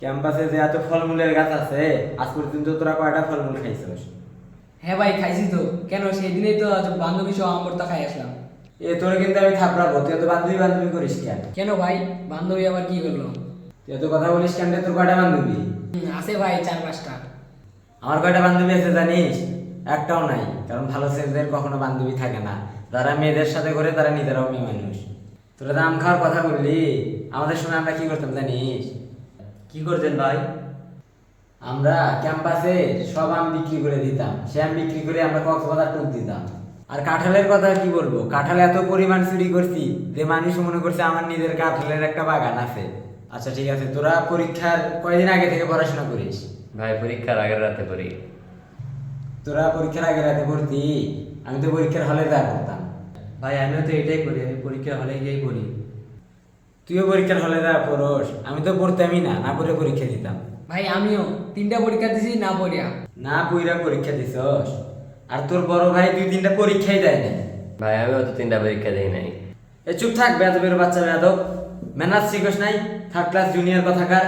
ক্যাম্পাসে যে এত ফলমূলের গাছ আছে, আজ পর্যন্ত তোরা কয়টা ফলমূল খাইছস? হ্যাঁ ভাই, খাইছি তো। কেন, সেই দিনেই তো বান্ধবী সহ আমরটা খাই আসলাম। তোরা কিন্তু আমি থাপড়াবো, তুই তো বান্ধবী বান্ধবী করিস কেন? কেন ভাই, বান্ধবী আবার কি করলো? তুই তো কথা বলিস কেন রে? তোর কয়টা বান্ধবী? আছে ভাই 4-5টা। আমার কয়টা বান্ধবী আছে জানিস? একটাও নাই। কারণ ভালো ছেলেদের কখনো বান্ধবী থাকে না, যারা মেয়েদের সাথে ঘুরে তারা নিজেরাও মেয়ে মানুষ। তোরা তো আম খাওয়ার কথা বললি, আমাদের সময় আমরা কি করতাম জানিস? কি করতেন ভাই? আমরা ক্যাম্পাসে সব আম বিক্রি করে দিতাম, সে আম বিক্রি করে আমরা কক্সবাজার ট্যুর দিতাম। আর কাঁঠালের কথা কি বলবো, কাঁঠাল এত পরিমাণ চুরি করছি যে মানুষ মনে করছে আমার নিজের কাঁঠালের একটা বাগান আছে। আচ্ছা ঠিক আছে, তোরা পরীক্ষার কয়দিন আগে থেকে পড়াশোনা করিস? ভাই পরীক্ষার আগের রাতে করি। তোরা পরীক্ষার আগে রাতে পড়তি? আমি তো পরীক্ষার হলে যা করতাম। ভাই আমিও তো এটাই করি, আমি পরীক্ষা হলে গিয়েই পড়ি। তুইও পরীক্ষার হলে যা পড়স? আমি তো পড়তামই না, না পড়ে পরীক্ষা দিতাম। ভাই আমিও 3টা পরীক্ষা দিছি না পড়িয়া। না পইরা পরীক্ষা দিছস? আর তোর বড় ভাই 2-3টা পরীক্ষাই দেয় না। ভাই আমিও তো 3টা পরীক্ষা দিই নাই। চুপ থাক বেয়াদবের বাচ্চা বেয়াদব, ম্যানার্স শিখস নাই? থার্ড ক্লাস জুনিয়র কথাকার।